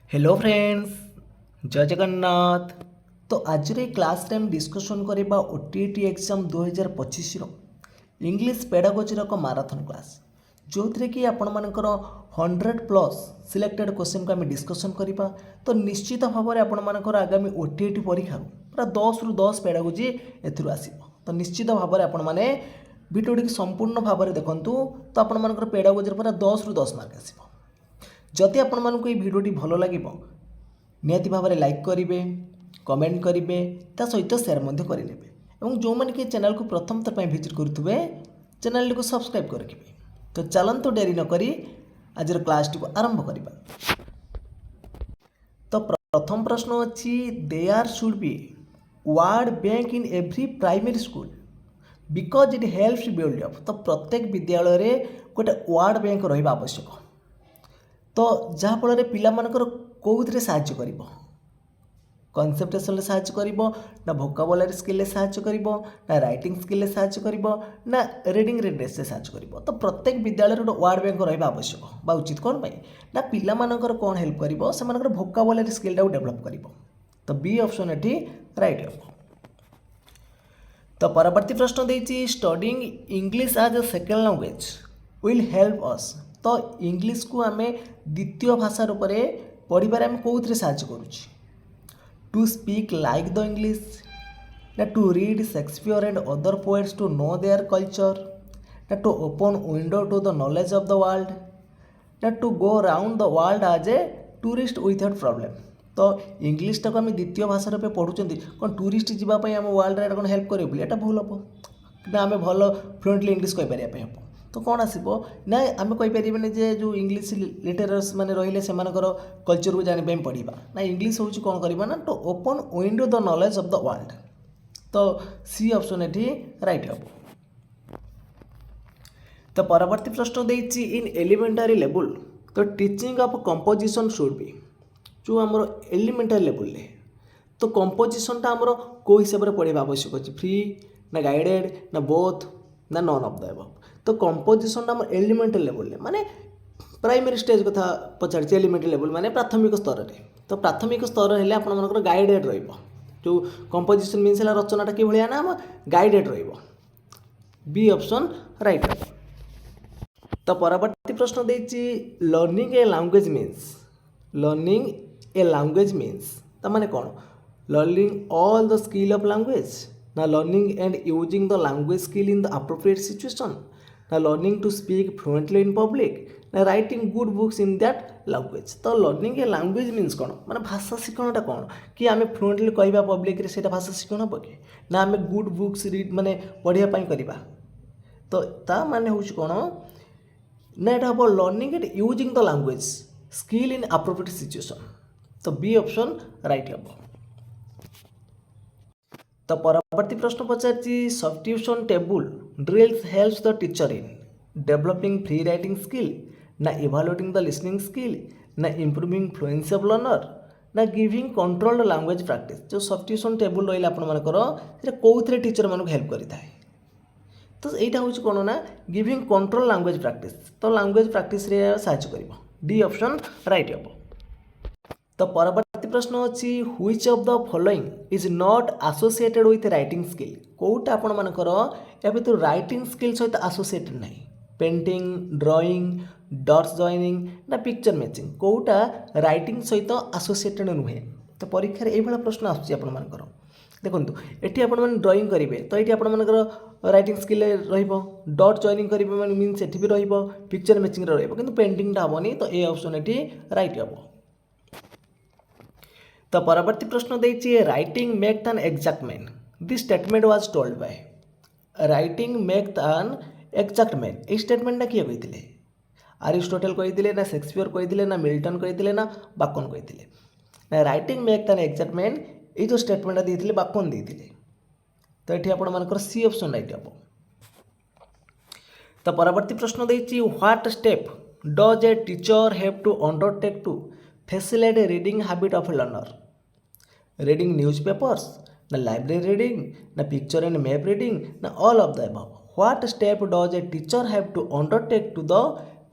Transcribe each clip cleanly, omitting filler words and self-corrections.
Hello friends, जय जगन्नाथ। तो आज क्लास टाइम डिस्कसन करवा ओटीटी एग्जाम 2025 इंग्लिश पेडागोजी एक माराथन क्लास जो थी कि आपण मानकर 100+ सिलेक्टेड क्वेश्चन को आम डिस्कसन करवा। तो निश्चित भाव में आपण मानकर आगामी ओटीटी परीक्षा पूरा 10 रु 10 पेडागोजी एथुरु आसीबो। तो निश्चित भाव में आपण माने भिडियोटी संपूर्ण भाव में देखूँ तो आपण मानकर पेडागोजी पूरा 10 रु 10 मार्क आसीबो। जदि आपण मानक भिडियोटी भल लगे निहाती भाव में लाइक करेंगे, कमेंट करेंगे, ता सहित सेयार करेंगे और जो मैंने कि चैनल को प्रथम थर विजिट करुवे चैनल को सब्सक्राइब कर रखिए। तो चलते डेरी नक आज क्लास टी आरंभ करवा। तो प्रथम प्रश्न अच्छी there should be word bank in every primary school because it helps build up. तो प्रत्येक विद्यालय में गोटे वर्ड बैंक रहा आवश्यक। तो जहाँफल पिला मानकर कौन साहाय्य करिबो, कनसेप्टेशन साहाय्य करिबो ना भोकाबुलारी स्किल साहाय्य करिबो ना राइटिंग स्किल साहाय्य करिबो ना रीडिंग रीडनेस से साहाय्य करिबो। तो प्रत्येक विद्यालय गोटे वर्ड बैंक रहा आवश्यक बा उचित कौन पाई ना पिला मानकर कौन हेल्प करिबो से मानकर भोकाबुलारी स्किल टाको डेवलप करिबो। तो बी ऑप्शन एठी राइट हो। तो परवर्ती प्रश्न देछि studying English as a second language will help us. तो इंग्लिश को आम द्वितीय भाषा रूप में पढ़ार आम कौन साहाय्य करुच्ची to speak like the English ना to read Shakespeare and other poets to know their culture ना to open window to the knowledge of the world ना to go round the world as a tourist without problem. तो English टाक आम द्वितीय भाषा रूप पढ़ुं कौन टूरिस्ट जावाई आम वर्ल्ड रे कौन हेल्प कर भूल हम ना आम भल फ्लुएंटली इंग्लिश कहीपर हम। तो कौन आसो ना आम कहीपर जे जो इंग्लिश लिटरेरस मैंने रही से कल्चर को जानापी पढ़ा ना इंग्लिश हूँ कौन करवा ना to open window the knowledge of the world. तो सी ऑप्शन एटी राइट हम। तो परवर्ती प्रश्न देछि इन एलिमेंटरी लेवल तो teaching of composition should be जो आम एलिमेंटरी लेवल तो कंपोजिशन टा आमर को हिसाब से पढ़ा आवश्यक अच्छे फ्री ना गाइडेड ना बोथ ना नॉन ऑफ द अबव। तो कंपोजिशन आम एलिमेंटरी लेवल माने प्राइमरी स्टेज कथा पचार एलिमेंटरी लेवल माने प्राथमिक स्तर में। तो प्राथमिक स्तर है आप गाइडेड रो कंपोजिशन मीन्स है रचनाटा कि भाया ना आम गाइडेड बी ऑप्शन राइट है। तो परवर्ती प्रश्न देछि learning a language means learning a language means तो माने कौन learning all the skill of language ना learning and using the language skill in the appropriate situation ना learning to speak fluently in public ना writing good books in that language. तो learning a language means कौन माने भाषा शिक्षणटा कौन कि आम फ्लुएंटली कहवा पब्लिक रे सेटा भाषा शिक्षण हम कि ना आम गुड बुक्स रीड माने पढ़ाई करवा। तो ता माने हूँ कौन ना यहाँ हम learning and using the language skill in appropriate situation. तो बी ऑप्शन राइट हम। तो परवर्ती प्रश्न पचार substitution table drills helps the teacher in developing free writing skill ना इवालुएटिंग द लिसनिंग स्किल ना इम्प्रूविंग फ्लुएंसी ऑफ लर्नर ना giving controlled language practice. जो सब्स्टिट्यूशन टेबल रहा आपंकर कौन टीचर मानक हेल्प करें तो यहाँ हूँ कौन ना गिविंग कंट्रोल लैंग्वेज प्रैक्टिस। तो लैंग्वेज प्रैक्टिस साहाय्य कर डी ऑप्शन राइट हम। तो परवर्ती प्रश्न अच्छी which of the following is not associated with writing skill कौटा आपण मानकर या भितर राइटिंग स्किल सहित एसोसिएटेड नहीं पेंटिंग ड्राइंग डॉट्स जॉइनिंग ना पिक्चर मैचिंग कौटा राइटिंग सहित एसोसिएटेड नुहे। तो परीक्षा ये प्रश्न आसकर देखो ये आप ड्राइंग करेंगे तो ये आप राइटिंग स्किल डॉट जॉइनिंग करेंगे मीन्स ये भी पिक्चर मैचिंग रही पेंटिंगटा हेनी। तो ये ऑप्शन ये राइट हम। तो परवर्ती प्रश्न देछि writing make an exact man this statement was told by writing make an exact man ये स्टेटमेंटा किए कहते अरिस्टोटल कहते ना शेक्सपियर कहते ना मिल्टन कहते ना बाकन कहते ना writing make an exact man ये जो स्टेटमेंटा देते बाकन देते। तो ये आपर सी ऑप्शन राइट हम। तो परवर्ती प्रश्न देछि what step does a teacher have to undertake to facilitate reading habit of learner reading newspapers ना लाइब्रेरी रीडिंग ना पिक्चर एंड मैप रीडिंग ना all of the above. What step does a teacher have to undertake to the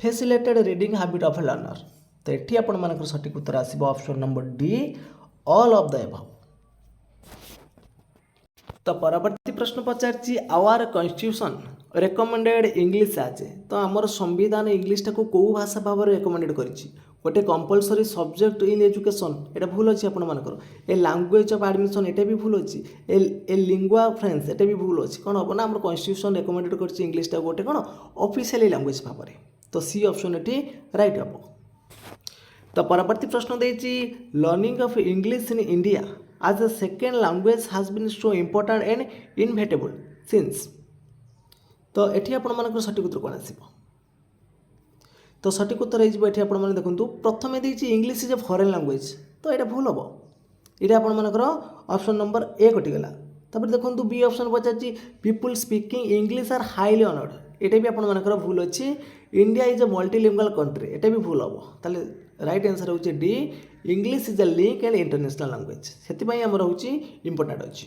facilitate reading habit of learner तो ये आपर सठिक उत्तर आसो option number D all of the above. तो परवर्ती प्रश्न पचार आवर कॉन्स्टिट्यूशन रेकमेंडेड इंग्लिश आज। तो आमर संविधान इंग्लिश टाक कौ भाषा भाव में रेकमेंडेड करिछि गोटे कंपलसरी सब्जेक्ट इन एजुकेशन एटा भूल अच्छी आपर ए लैंग्वेज ऑफ एडमिशन एटा भी भूल अच्छी ए लिंगुआ फ्रेंच एटा भी भूल अच्छी कौन हम ना आम कॉन्स्टिट्यूशन रेकमेंडेड कर इंग्लिश टाक गोटे कौन ऑफिशियली लैंग्वेज भाव में। तो सी ऑप्शन ये राइट हम। तो परवर्ती प्रश्न देछि learning of English in India as a second language has been so important and inevitable since। तो एठी आपण मानकर सठिक उत्तर कोन आसीबो। तो सठिक उत्तर हे जिवो एठी आपण माने देखंतु प्रथमे देछि English is a foreign language. तो एटा भूल हबो एटा आपण मानकर ऑप्शन नंबर ए कटि गला। तब देखंतु बी ऑप्शन पचाछि people speaking English are highly honoured एटा भी आपण मानकर भूल अछि। India is a multilingual country एटा भी भूल हबो। ताले राइट आंसर होछि D English is a link and international language से आमर होछि इंपोर्टेंट अछि।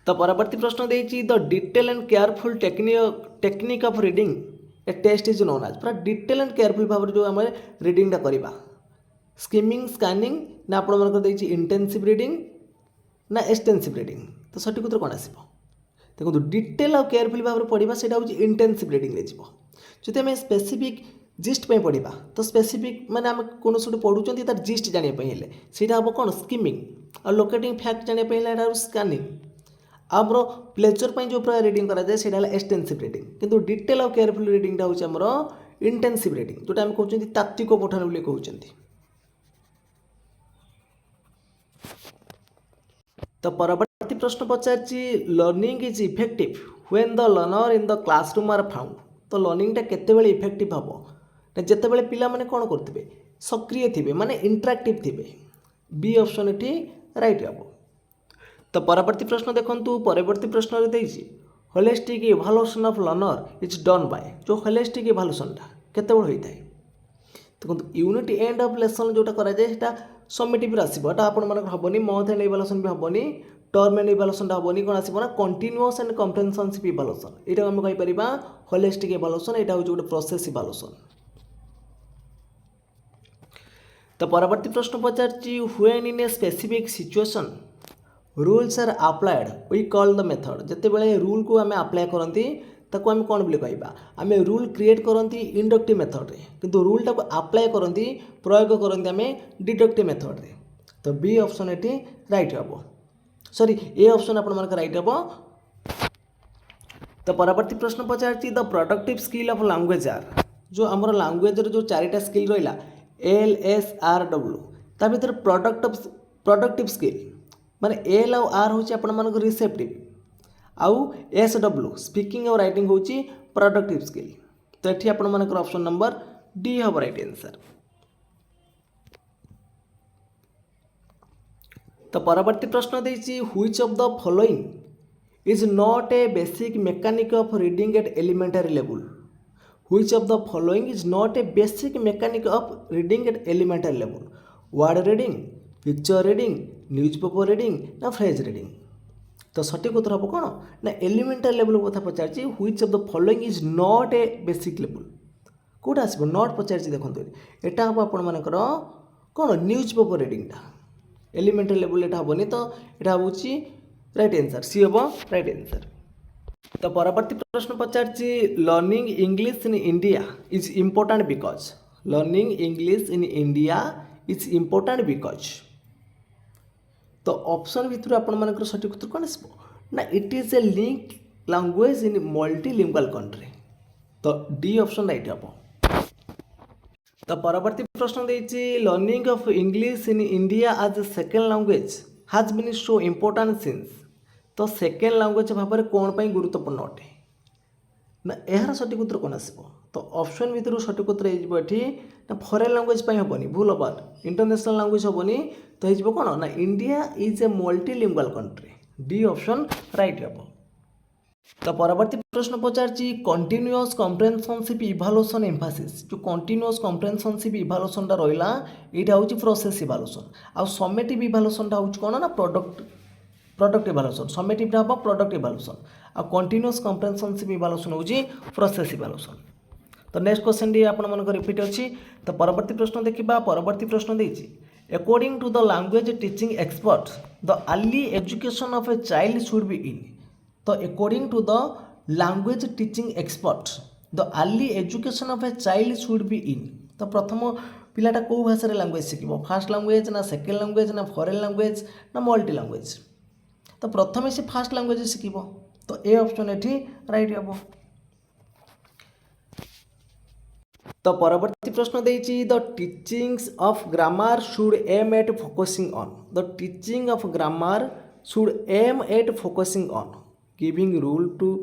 तो परवर्ती प्रश्न देछि the detail and careful technique of reading a test is known as. पूरा डिटेल एंड केयरफुल भाव जो आम रीडिंग करवा स्किमिंग स्कैनिंग ना आपण मानकर देछि इंटेंसिव रीडिंग ना एक्सटेंसिव रीडिंग। तो सठिक उत्तर कौन आसीबो देखो डिटेल और केयरफुल भाव में पढ़ा से इंटेंसिव रीडिंग रे जीवो। जदि आम स्पेसिफिक जिस्ट पे पढ़ा तो स्पेसिफिक माने आम कौन गोटे पढ़ुं तार जिस्ट जानापी सीटा हम कौन स्किमिंग और लोकेटिंग फैक्ट जानापी स्कैनिंग आमर प्लेजर जो प्रकार रीडिंग कराए से एक्सटेंसिव रीडिंग किंतु डिटेल और केयरफुल रीडिंगटा हूँ आमर इंटेंसिव रीडिंग जोटा आम कहते तात्विक पठन बोली कहते। तो परवर्ती प्रश्न पचार learning is effective when the learner in the classroom are found. तो लर्निंगटा केतेबेले इफेक्टिव हम ना जितेबाला पिला माने कौन करते सक्रिय थे माने इंटराक्टिव थे। बी ऑप्शन ये राइट हम। तो परवर्ती प्रश्न देखंतु परवर्ती प्रश्न देछि holistic evaluation of learner is done by. जो होलिस्टिक इवैल्यूएशनटा केतेबेले होता है देखो यूनिट एंड ऑफ लेसन जोटा करा जाए सेटा समेटिव आसीबो एटा आपण मानक हबनी मंथ एंड इवैल्यूएशन भी हबनी टर्म एंड इवैल्यूएशन हबनी कोन आसीबो ना कंटीन्यूअस एंड कम्प्रेहेंसिव इवैल्यूएशन एटा हम कहि परिबा होलिस्टिक इवैल्यूएशन एटा हो जोटे प्रोसेस इवैल्यूएशन। तो परवर्ती प्रश्न पचार when in a specific situation rules are applied we call the method. जितेबाला रूल को आम अप्लाई करती ताको आम कौन बोली कहवा आम रूल क्रिएट करती इंडक्टिव मेथड रे किंतु रूल टाको अप्लाई करती प्रयोग करती आम डिडक्टिव मेथड रे। तो बी ऑप्शन ये राइट हम सॉरी ए ऑप्शन आपण मानक राइट हम। तो परवर्ती प्रश्न पचार the productive skill of language are. जो आमर लैंग्वेज जो चारिटा स्किल रहा एल एस आर डब्ल्यू ता भीतर प्रोडक्टिव स्किल माने एल और आर हूँ आपण मानक रिसेप्टिव आउ एस डब्ल्यू स्पीकिंग और राइटिंग हूँ प्रोडक्टिव स्किल। तो ये आपण मानक ऑप्शन नंबर डी हम राइट आंसर। तो परवर्ती प्रश्न देछि which of the following is not a basic mechanic of reading at elementary level. Which of the following is not a basic mechanic of reading at elementary level. Word reading picture reading newspaper reading ना phrase reading. तो सठिक उत्तर हम कौन ना elementary level कथा पचार which of the following is not a basic level कौटा आसो नॉट पचार देखो यहाँ हम आपण मानकर कौन न्यूज़पेपर रीडिंगटा एलिमेंटरी लेवल एटा हेनी। तो यहाँ हूँ राइट आंसर सी हम राइट आंसर। तो परवर्ती प्रश्न पचार learning English in India is important because. Learning English in India is important because. तो ऑप्शन भितर आपण मानकर सठिक उत्तर कौन आसो ना it is a link language in multilingual country. तो डी ऑप्शन राइट हम। तो परवर्ती प्रश्न देछि learning of English in India as a second language has been so important since. तो सेकेंड लैंग्वेज भाव में कौन पर गुरुत्वपूर्ण अटे ना यार सठिक उत्तर कौन आसो। तो ऑप्शन भितर सठिक उत्तर ये ना फॉरेन लैंग्वेज हेनी भूल हबार इंटरनेशनल लैंग्वेज हेनी। तो हो कौन ना India is a multilingual country. D option right हम। तो परवर्ती प्रश्न पचार कंटिन्यूअस कम्प्रेहेंसिव इवैल्यूएशन एम्फासिस। जो कंटिन्यूअस कम्प्रेहेंसिव इवैल्यूएशनटा रहा यहाँ हूँ प्रोसेस इवैल्यूएशन आउ समेटिव इवैल्यूएशनटा हूँ कौन ना प्रोडक्ट इवैल्यूएशन समेटिव हम प्रोडक्ट इवैल्यूएशन आ कंटिन्यूअस कम्प्रेहेंसिव इवैल्यूएशन हूँ प्रोसेस इवैल्यूएशन। तो नेक्स्ट क्वेश्चन टी आपण मन रिपीट अच्छी। तो परवर्ती प्रश्न देखा। परवर्ती प्रश्न देछि according to the language teaching expert the early education of a child should be in. तो according to the language teaching expert the early education of a child should be in. तो प्रथम पिलाटा कौ भाषा लैंग्वेज शिखिबो, first language ना second language ना foreign language ना मल्टी लैंग्वेज। तो प्रथम से फर्स्ट लैंग्वेज शिखिबो। तो ए ऑप्शन एठी राइट हेबो। तो परवर्ती प्रश्न देछि the teachings of grammar should aim at focusing on. The teaching of grammar should aim at focusing on giving rule to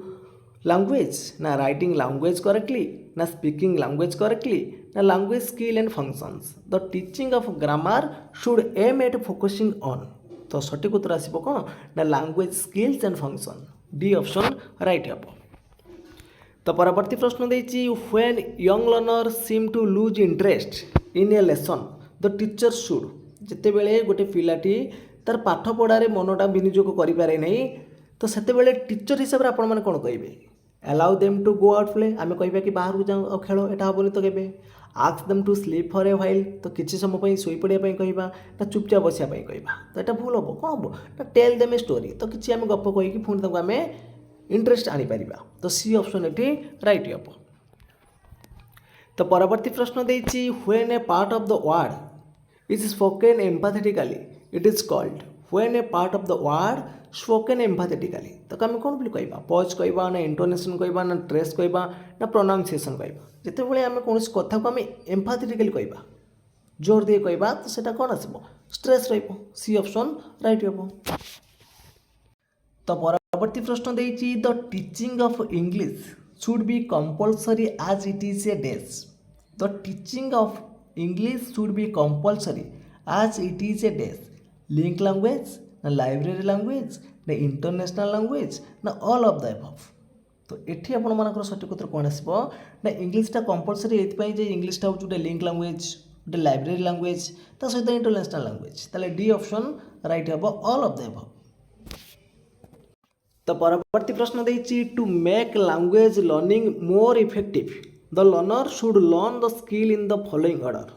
language ना राइटिंग लैंग्वेज करेक्टली ना स्पीकिंग लैंग्वेज करेक्टली ना language skill and functions. The teaching of grammar should aim at focusing on. तो सठिक उत्तर आसिबो कोन ना language skills and function. D option right हेबो। तो परवर्ती प्रश्न देछि when young learner seam to lose interest in a lesson the teacher should. जिते बेले गोटे पिलाटी तार पाठ पढ़ारे मनटा विनियोग करि पारे नै तो सेते बेले टीचर हिसाब रे आपण माने कोन कहिबे allow them to go out play. आमे कहिबा कि बाहर जाओ खेलो, एटा हबोनी तो केबे। Ask them to sleep for a while तो किछि समय पई सोई पड़िया पई कहिबा ना चुपचाप बसिया पई कहिबा। तो एटा भूल हबो कोन हबो ना टेल देम ए स्टोरी। तो किछि आमे गप्प कहि कि फोन तक आमे इंटरेस्ट आनी पारिबा। तो सी ऑप्शन एटी राइट हेबो। तो परवर्ती प्रश्न देछि when a part of the word is spoken empathetically it is called. When a part of the word spoken empathetically तो आम कौन बोली कहवा पॉज कहवा ना इंटोनेशन कहवा ना ट्रेस कहवा ना प्रोनाउंसिएशन कहवा। जिते बड़े आम कौन कथा को आम एम्पैथेटिकली कहवा जोर दिए कहवा तो सेटा कौन आसब स्ट्रेस रहिबो। सी ऑप्शन राइट हेबो। तो परवर्ती प्रश्न देछि the teaching of English should be compulsory as it is a days. The teaching of English should be compulsory as it is a days. Link language ना लाइब्रेरी लैंग्वेज ना international language ना all of the above. तो एठी आपण मानकर सठिक उत्तर कोन आसीबो ना इंग्लिशटा compulsory एथि जे इंग्लिशटा होउछ गोटे लिंक लैंग्वेज गोटे लाइब्रेरी लैंग्वेज ता सहित इंटरनेशनल लैंग्वेज। ताले डी ऑप्शन राइट हेबो ऑल ऑफ द अबव। तो परवर्ती प्रश्न देछि to make language learning more effective the learner should learn the skill in the following order.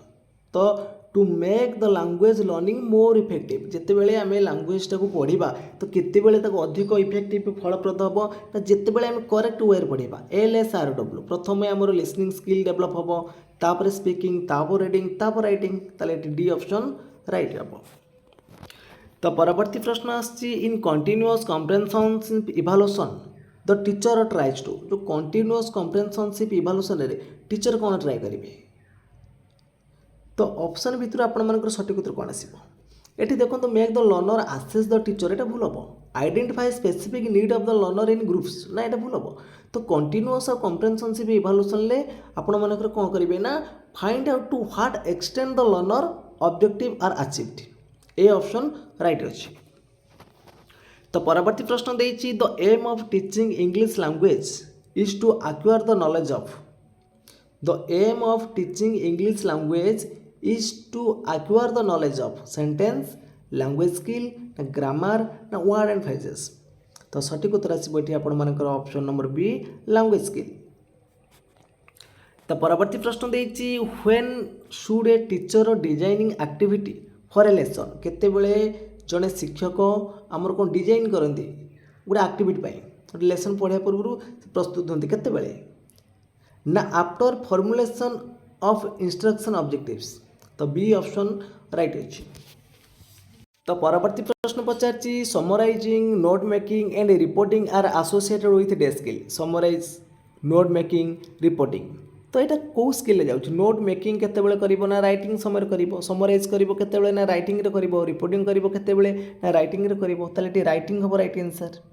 तो to make the language learning more effective जिते बेले आम लैंग्वेज टाक पढ़ा तो केते बेले ताको अधिक इफेक्टिव फलप्रद हम ना जिते बेले आम करेक्ट वे पढ़ा LSRW। प्रथम आमर लिसनिंग स्किल डेवलप हम तापर स्पीकिंग तापर रीडिंग तापर राइटिंग। ताले डी ऑप्शन राइट हम। तो परवर्ती प्रश्न आछि in continuous comprehensive evaluation the teacher tries to. जो कंटिन्यूअस कॉम्प्रिहेंशनशिप इवैल्यूएशन रे टीचर कौन ट्राए करेंगे। तो ऑप्शन भितर आपण मानकर सठिक उत्तर कौन आसीबो। एठी देखो make the learner access the teacher एटा भूल हम। Identify specific need of the learner in groups ना एटा भूल हम। तो कंटिन्यूअस और कॉम्प्रिहेंशनशिप इवैल्यूएशन ले आपण मानकर कोन करिवे ना find out to what extend the learner objective are achieved. A option right अछि। तो परवर्ती प्रश्न देछि the aim of teaching English language is to acquire the knowledge of. The aim of teaching English language is to acquire the knowledge of sentence, language skill, grammar, word and phrases। तो सठिक उत्तर आसिबो एठी आपण मानकर option number B language skill. तो परवर्ती प्रश्न देछि when should a teacher designing activity for a lesson. केते बेले जने शिक्षक हमर कोन डिजाइन करंती गोटे एक्टिविटी पई गोटे लेसन पढ़िया पूर्व प्रस्तुत होंती केते बेले ना after formulation of instruction objectives. तो बी ऑप्शन राइट अछि। तो परवर्ती प्रश्न पचारछि summarizing note making and reporting are associated with the skill. Summarize note making reporting तो यहाँ कौ स्किल जाऊँ। नोट मेकिंग केतेबेले करिवो ना राइटिंग समय करिवो। समराइज करिवो केतेबेले ना राइटिंग रे करिवो। रिपोर्टिंग करिवो केतेबेले ना राइटिंग रे करिवो। ताले टी राइटिंग हबो राइट आंसर।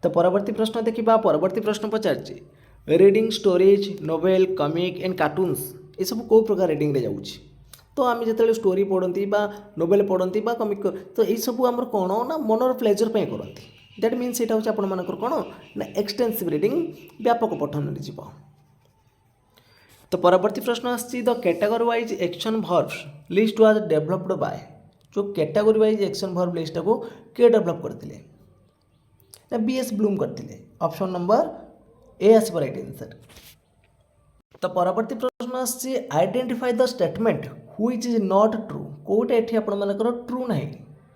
तो परवर्ती प्रश्न देखिबा। परवर्ती प्रश्न पचारछि reading stories novel comic and cartoons ये सब कौ प्रकार रीडिंग रे जाउछि। तो आम जो स्टोरी पढ़ती बा नोवेल पढ़ती बा कॉमिक तो ये सब आम कौन ना मनर प्लेजर पे करती। दैट मीन्स यहाँ हूँ आपर कौन ना एक्सटेंसिव रीडिंग व्यापक पठन जीव। तो परवर्ती प्रश्न आछि the category wise action verbs list was developed by. जो category wise action verb list को किए डेवलप करते ना BS ब्लूम करते। ऑप्शन नंबर ए आसब राइट आंसर। तो परवर्ती प्रश्न आसी identify the statement which is not true कोटा एठी आपण मानकर ट्रू नाही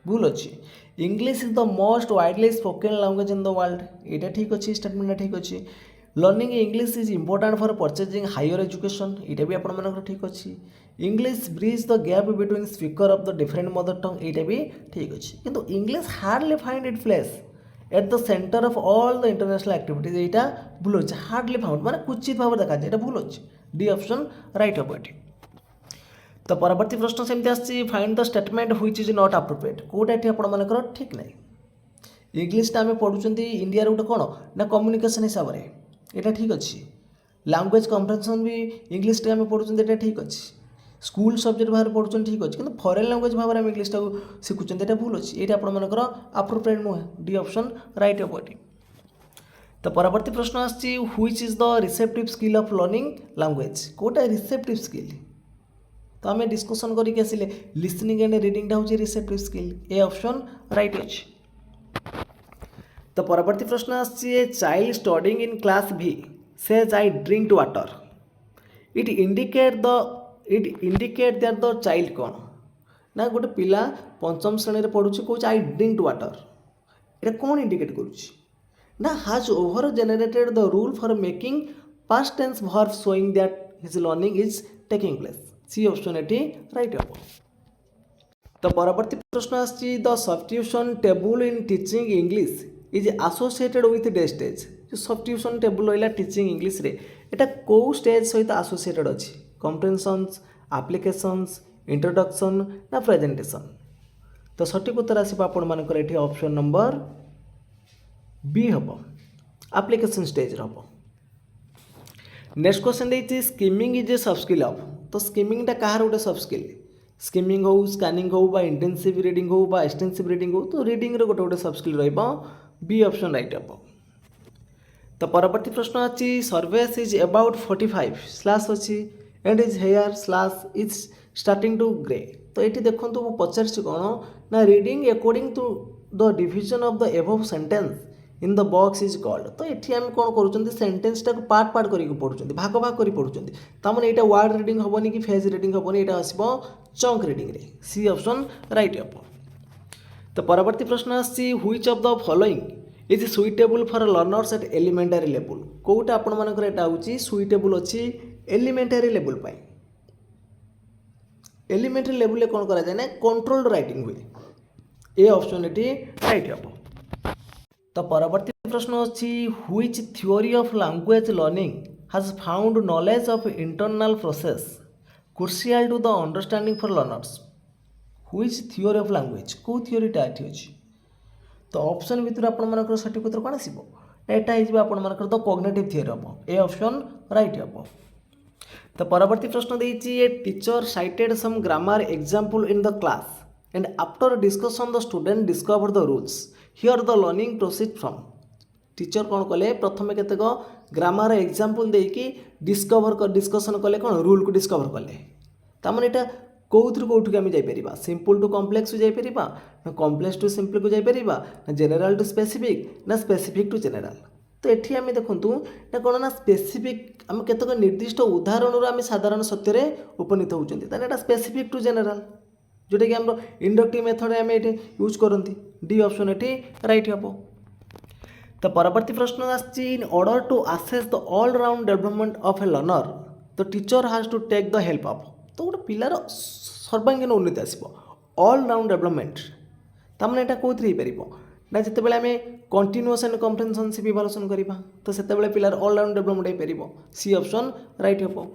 भूल अच्छी English is the most widely spoken language in the world एटा ठीक अच्छी स्टेटमेंट ठीक अच्छी learning English is important for purchasing higher education एटा भी आपण मानकर ठीक अच्छी English bridge the gap between speaker of the different mother tongue एटा भी ठीक अच्छी किंतु English hardly find it place at the centre of all the international activities यहाँ भूल अच्छे हार्डली फाउंड माने कुचित भाव देखा जाए भूल अच्छे डी ऑप्शन राइट हम ये तो परवर्ती प्रश्न सेमती आसी find the statement which is not appropriate कोटा ये आपंकर ठीक ना इंग्लीटा आम पढ़ुं इंडिया गोटे कौन ना कम्युनिकेशन हिसाब से यहाँ ठीक अच्छे लैंग्वेज कम्प्रेhension भी इंग्लीटा आम पढ़ुं ये ठीक अच्छे स्कूल सब्जेक्ट भाव पढ़ुं ठीक अच्छे किंतु फॉरेन लैंग्वेज भाव में इंग्लीटा शिखुं ये भूल अच्छे ये आपंकर अप्रोप्रिएट नुहे डी ऑप्शन राइट हम ये तो परवर्ती प्रश्न आसी which is the receptive skill of learning language कोटा रिसेप्टिव स्किल तो आम डिस्कसन करके आसिले लिसनिंग एंड रीडिंग हूँ receptive skill A option right अच्छे तो परवर्ती प्रश्न आसी चाइल्ड स्टडिंग इन क्लास भी says I drink water it indicate that the child कौन ना गोटे पिला पंचम श्रेणी में पढ़ुची कौच आई ड्रिंक वाटर ये कौन इंडिकेट करुच्ची ना has over generated the rule for making past tense verb showing that his learning is taking place C option ये राइट हम तो परवर्ती प्रश्न आसी the substitution table in teaching English is associated with the stage जो substitution table रहा teaching English रे एटा को स्टेज सहित एसोसिएटेड अच्छी कम्प्रेhensions एप्लिकेशंस इंट्रोडक्शन ना प्रेजेंटेशन तो सठिक उत्तर आसो आपर ये ऑप्शन नंबर बी हम एप्लिकेशन स्टेज हम नेक्स्ट क्वेश्चन देखिए skimming is a sub skill of तो स्किमिंगटा कहार गोटे सब स्किल स्किमिंग हो स्कानिंग हो बा इंटेंसिव रीडिंग हो बा एक्सटेंसिव रीडिंग हो तो रीडिंग गोटे गोटे sub skill B option right हम तो परवर्ती प्रश्न अच्छी सर्वेस इज अबाउट 45 स्लैश अच्छी and is hair slash is starting to grey तो ये देखो तो पचार कौन ना reading according to the division of the above sentence in the box is called तो ये आम कौन कर सेंटेंसटा को पार्ट पार्ट कर पढ़ुं भाग भाग कर पढ़ुं तमें यहाँ वर्ड रीडिंग हेनी कि फेज रीडिंग हेनी यहाँ आसो चंक रीडिंग रे सी ऑप्शन राइट हम तो परवर्ती प्रश्न आसी which of the following is suitable for learners at elementary level कौटा आपंकर यहाँ हूँ सुइटेबल अच्छी एलिमेंटारी लेवल एलिमेंटारी लेवल कौन करा जाए ना कंट्रोल्ड राइटिंग हुए ए ऑप्शन ये राइट हम तो परवर्ती प्रश्न अच्छी which theory of language learning has found knowledge of internal process crucial to the understanding for learners which theory of language कौ थ्योरीटा ये अच्छी तो ऑप्शन भितर आपर सठिक उत्तर कौन आसो यहाँ आपर द कॉग्निटिव थ्योरी हम ए ऑप्शन राइट हम तो परवर्ती प्रश्न देती a teacher cited some grammar example in the class and after discussion the student discover the rules here the learning proceed from teacher कौन कले प्रथम केतक ग्रामर एग्जांपल देकी डिस्कशन कले कौन रूल को डिस्कवर कले ताମାନେ एटा कौथु कौटू आम जापर सिंपल टू कम्प्लेक्स को जापर ना कम्प्लेक्स टू सिंपल को जापर ना जेनेराल टू स्पेसिफिक ना स्पेसिफिक टू जेनेराल तो ये आम देखूँ ना कौन ना स्पेसिफिक आम केतक निर्दिष्ट उदाहरण आम साधारण सत्य उपनीत होता स्पेसिफिक टू जेनेराल जोटा कि आम इंडक्टिव मेथड आम ये यूज करती डी ऑप्शन ये राइट हम तो परवर्ती प्रश्न आसी in order to assess the all round development of a learner तो teacher has to take the help of तो गोटे पिलार सर्वांगीन उन्नति आसो ऑल राउंड डेवलपमेंट ताମାନେ एटा कौन हो ना जिते आम कंटिन्यूअस एंड कम्प्रेhensionship इवालुएसन करवा तो से पिलार ऑल राउंड डेवलपमेंट हो सी ऑप्शन राइट हम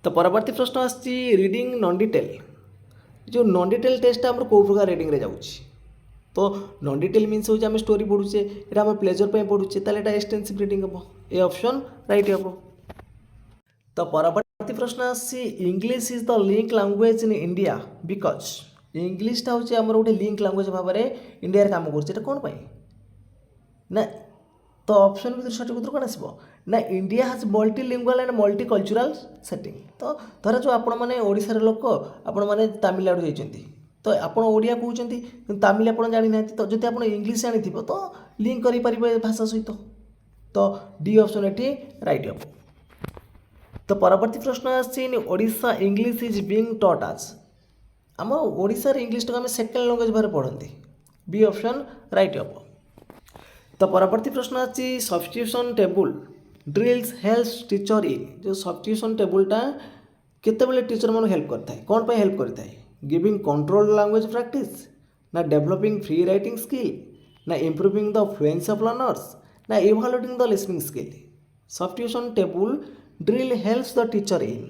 तो परवर्ती प्रश्न आसी रीडिंग नॉन डिटेल जो नॉन डिटेल टेस्ट आम कौ प्रकार रीडिंग रे जाऊँ तो नॉन डिटेल मीन्स हो आम स्टोरी पढ़ुचे ये आम प्लेजर पे पढ़ुचे ताले एक्सटेंसिव रीडिंग हम ए ऑप्शन राइट हम तो परवर्ती प्रश्न आसी English is the link language in India because इंग्लिशटा हूँ आम गोटे लिंक लैंग्वेज भाव में इंडिया काम कर कौन ना तो ऑप्शन भर सठिक उत्तर कौन आसो ना इंडिया हाज मल्टीलिंगुअल एंड मल्टीकल्चरल सेटिंग तो धर जो आपण मैंने ओडिशार लोक आपण मैंने तमिलनाडु जाइछन्ती तो आपण ओडिया कहते तमिल आप जानी ना तो जब आप इंग्लिश जानी तो लिंक कर भाषा सहित तो डी ऑप्शन ये राइट हम तो परवर्ती प्रश्न आछि in Odisha English is being taught as आम ओडिशा इंग्लिश टाक आम सेकेंड लैंग्वेज भाव पढ़ती बी ऑप्शन राइट हम। तो परवर्ती प्रश्न आछि substitution table drills helps teacher in जो सब्स्टिट्यूशन टेबलटा केतेबेले टीचर मन हेल्प करता है कौन पे हेल्प करता है गिविंग कंट्रोल लैंग्वेज प्रैक्टिस ना डेवलपिंग फ्री राइटिंग स्किल ना improving the fluency of learners ना evaluating the listening skill. Substitution table drill helps the teacher in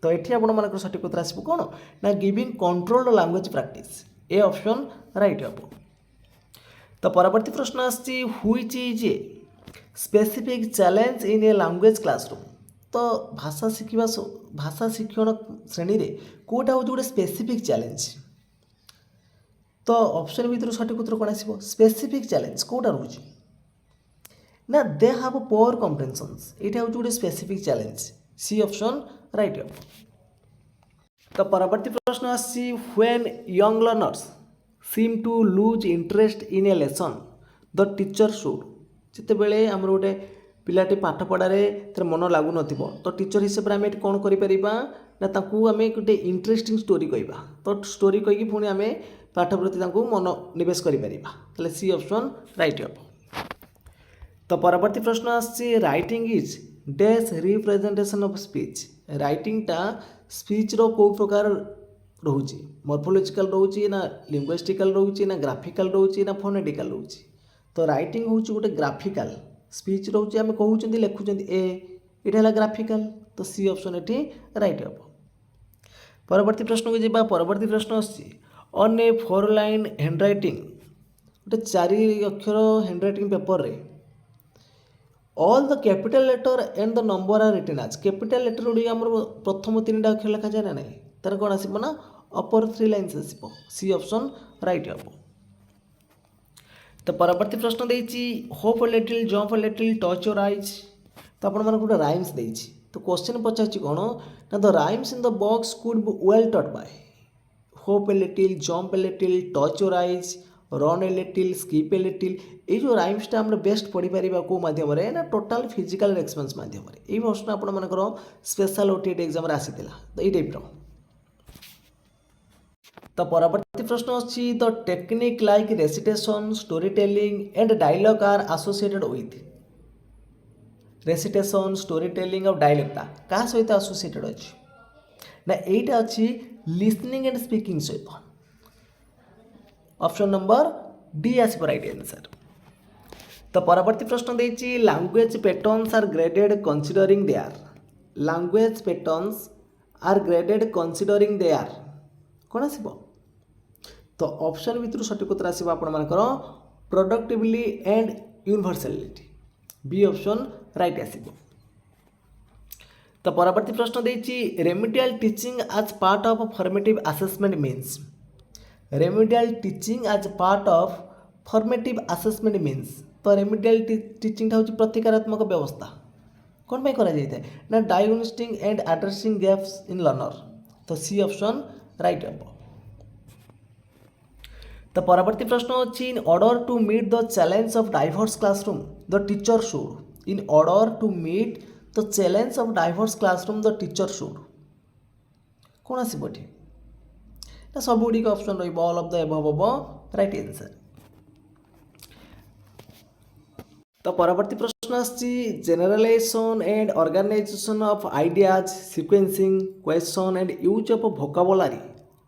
तो ये आप सठिक उत्तर आसो कौन ना giving controlled language practice A option right हम। तो परवर्ती प्रश्न आछि which is a specific challenge in a language classroom तो भाषा शिक्षण श्रेणी रे कोटा हो गोटे स्पेसिफिक चैलेंज तो ऑप्शन भितर सठिक उत्तर कौन आसो स्पेसिफिक चैलेंज कोटा रोचे ना दे हाव पोअर कम्प्रेhensions ये हूँ गोटे specific challenge C option right हम। तो परवर्ती प्रश्न आसी when young learners seem to lose interest in a lesson the teacher should जितेबले आम गोटे पिलाटी पाठ पढ़ारे तर मन लगुन तो टीचर हिसाब से आम कौन करें गोटे इंटरेस्टिंग स्टोरी कहवा तो स्टोरी कहीकि पुणी आम पाठ प्रति मन निवेश करें सी ऑप्शन राइट हम। तो परवर्ती प्रश्न आसी writing is dash representation of speech राइटिंगटा स्पीच रो को प्रकार रोचे मॉर्फोलॉजिकल रोचे ना लिंग्विस्टिकल रोचे ना ग्राफिकल रोचे ना फोनेटिकल रोचे तो राइटिंग हूँ गोटे ग्राफिकल स्पीच रोचे आम कहते लिखुं ये ग्राफिकल तो सी ऑप्शन ये राइट हम। परवर्ती प्रश्न को जी परवर्ती प्रश्न आसी on a 4 line hand writing गोटे 4 अक्षर हैंड रईटिंग पेपर रे all the capital letter and the number are written as capital letter गुड़िक आम प्रथम 3टा अक्षर लिखा जाए ना ना तार कौन आसो ना अपर 3 लाइन्स आसो सी ऑप्शन राइट हम। तो परवर्ती प्रश्न देती hope a little jump a little touch your eyes तो आपण गोटे राइम्स देती तो क्वेश्चन पचार कौन ना the rhymes in the box could be well taught by hope a little jump a little touch your eyes run a little skip a little ये जो राइम्सटा आम बेस्ट पढ़ी पार कौ मध्यम ना टोटाल फिजिकल एक्सपेरियंस मध्यम ये प्रश्न आपर स्पेशल ओटीटी एग्जाम आसी तो ये टाइप तो परवर्ती प्रश्न अच्छी the technique like recitation story telling and dialogue are associated with recitation story telling और डायलॉगटा क्या सहित एसोसिएटेड अच्छी ना यहीटा अच्छी लिसनिंग एंड स्पीकिंग सहित ऑप्शन नंबर डी आस राइट आंसर। तो परवर्ती प्रश्न देती language patterns are graded considering their language patterns are graded considering their कौन आसो तो ऑप्शन भितर सठिक उत्तर आसो आपर productively and universality B option right आसो। तो परवर्ती प्रश्न देती remedial teaching as part of formative assessment means remedial teaching as part of formative assessment means तो रेमिडियल टीचिंग हूँ प्रतिकारात्मक व्यवस्था कौन पे करा जाए ना diagnosing and addressing gaps in learner तो सी ऑप्शन राइट हम। तो परवर्ती प्रश्न अच्छी in order to meet the challenge of diverse classroom the teacher should in order to meet the challenge of diverse classroom the teacher should कौन आसो ना सब गुड़िक ऑप्शन रही all of the above right answer. तो परवर्ती प्रश्न आछि generalisation and organisation of ideas sequencing question and use of vocabulary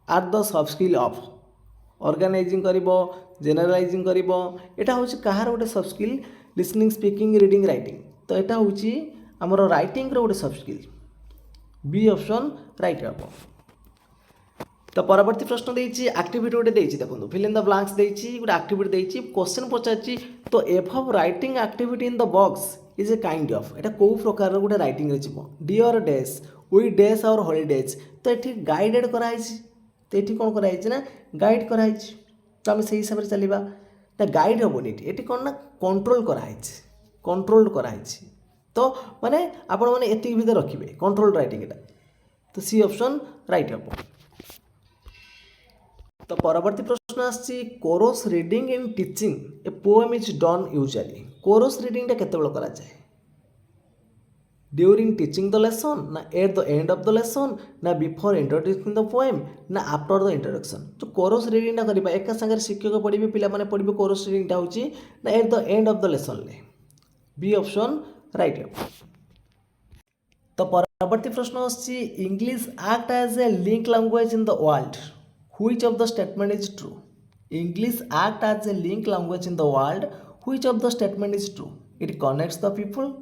are the sub skill of organising करिबो जनरलाइजिंग करिबो एटा होछि कहार गोटे sub skill listening speaking reading writing तो एटा होछि हमर राइटिंग रो गोटे sub skill B option right हम। तो परवर्ती प्रश्न देती एक्टिविटी गोटे देती देखो फिल इन द ब्लैंक्स देती गोटे एक्टिविटी देती क्वेश्चन पचार तो above writing activity in the box is a kind of एटा को प्रकार गोटे writing dear days we days or holidays तो ये गाइडेड कराई तो ये कौन कराई ना गाइड कराई तो आम से हिसाब से चलवा ना गाइड हेनी ये कौन ना कंट्रोल कराई कंट्रोल्ड कराई तो माने आपण मैंने एति भितर रखिए कंट्रोल राइटिंग एटा तो सी ऑप्शन राइट हम। तो परवर्ती प्रश्न आछि chorus reading in teaching a poem is done usually chorus reading टा केते बेला करा जाए ड्यूरिंग टीचिंग द लेसन ना at the end of the lesson ना बिफोर इंट्रोड्यूसिंग द पोएम ना आफ्टर द इंट्रोडक्शन। जो कोरस रीडिंगटा करबा एका संगे शिक्षक पढ़िबे पिला माने पढ़िबे कोरस रीडिंगटा होची ना at the end of the lesson ले। बी ऑप्शन राइट है। तो परवर्ती प्रश्न आछि English act as a link language in the world which of the statement is true. English act as a link language in the world which of the statement is true. It connects the people,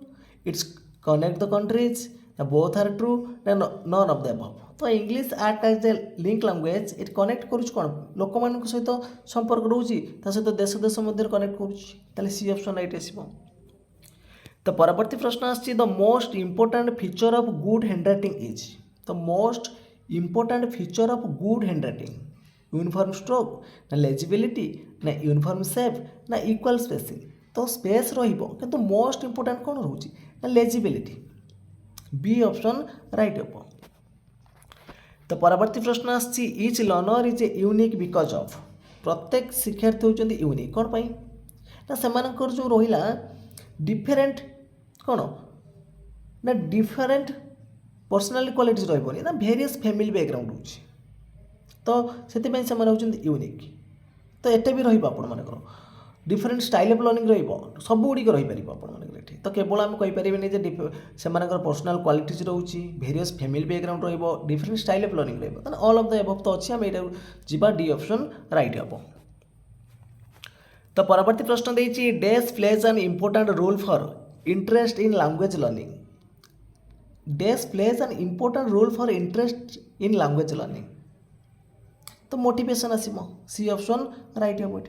it's connect the countries, ना both are true ना none of the above. तो English act as a link language it connect करूछ कोन लोक मान सहित संपर्क रहउची ता सहित देश देश मध्य कनेक्ट करूछ ताले सी ऑप्शन राइट आसीबो। तो परवर्ती प्रश्न आछि the most important feature of good handwriting is. The most important feature of good handwriting uniform stroke ना लेजिबिलिटी ना यूनिफॉर्म शेप ना इक्वल स्पेसिंग। तो स्पेस रहिबो किंतु मोस्ट इंपोर्टेंट कोन रहउची ना लेजिबिलिटी। बी ऑप्शन राइट हो। तो परवर्ती प्रश्न आछि etch learner is a unique because of. प्रत्येक शिक्षार्थी होचंदी यूनिक कोन पई ना सेमानकर जो रहिला डिफरेंट कौन ना डिफरेंट पर्सनाली क्वालिटीज रही ना भेरियस फैमिली बैकग्राउंड होची तो से यूनिक। तो एटे भी रही आपर डिफरेंट स्टाइल ऑफ लर्निंग सब गुड़िक रहीपर आपठी। तो केवल आम कहींपरेनि से पर्सनाल क्वालिटीज रोचे भेरियस फैमिली बैकग्राउंड रो डिफरेंट स्टाइल ऑफ लर्निंग रोन ऑल ऑफ द एबव तो अच्छी आम यहाँ डी ऑप्शन राइट हम। तो परवर्ती प्रश्न देछि dash plays an important role for interest in language learning. Dash plays an important role for interest in language learning. तो मोटिवेशन आसीबो सी ऑप्शन राइट हम।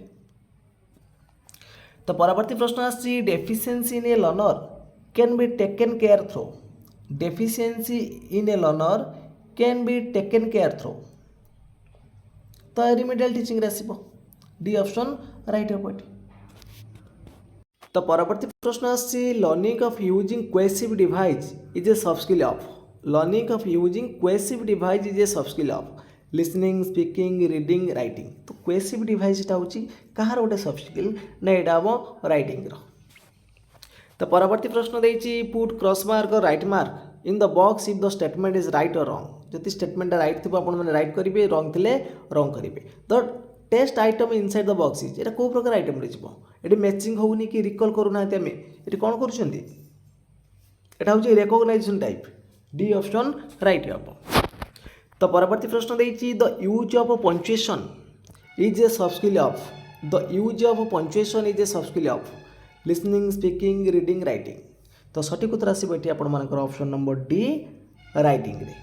तो परवर्ती प्रश्न आछि deficiency in a learner can be taken care through. Deficiency in a learner can be taken care through. तो remedial teaching आसीबो D option right हम। तो परवर्ती प्रश्न आछि learning of using cohesive device is a sub skill of. Learning of using cohesive device is a sub skill of listening speaking reading writing. तो cohesive डिवाइसटा होची कहार गोटे सब स्किल ना एटा हम राइटिंग रो। तो परवर्ती प्रश्न देछि पुट क्रॉस मार्क और right mark in the box if the statement is right और रॉन्ग। जदि स्टेटमेंट राइट थी आपण माने राइट करेंगे रॉन्ग थिले रॉन्ग करेंगे। तो test item inside the box is एटा को प्रकार आइटम रहिबो एटी मैचिंग होउनी कि रिकॉल करूना आमे एटी कोन करूछंती एटा होची recognization type D option right हम। तो परवर्ती प्रश्न देछि the use of punctuation is a sub skill of. The use of punctuation is a sub skill of listening speaking reading writing. तो सठिक उत्तर आसीबो एटी आपण मानकर ऑप्शन नंबर डी राइटिंग रे।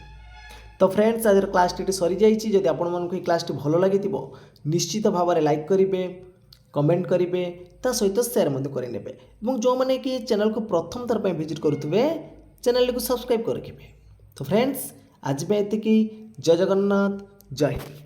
तो फ्रेंड्स आज क्लास टी सरी जाइए। जदि आपण मानक क्लास टी भल लगी निश्चित भाव में लाइक करेंगे कमेंट करेंगे ता सहित शेयर करेंगे और जो मैंने कि चैनल को प्रथम थर विजिट करुवे चैनल को सब्सक्राइब कर रखिए। तो फ्रेंड्स आज में एतिकी जय जगन्नाथ जय हिंद।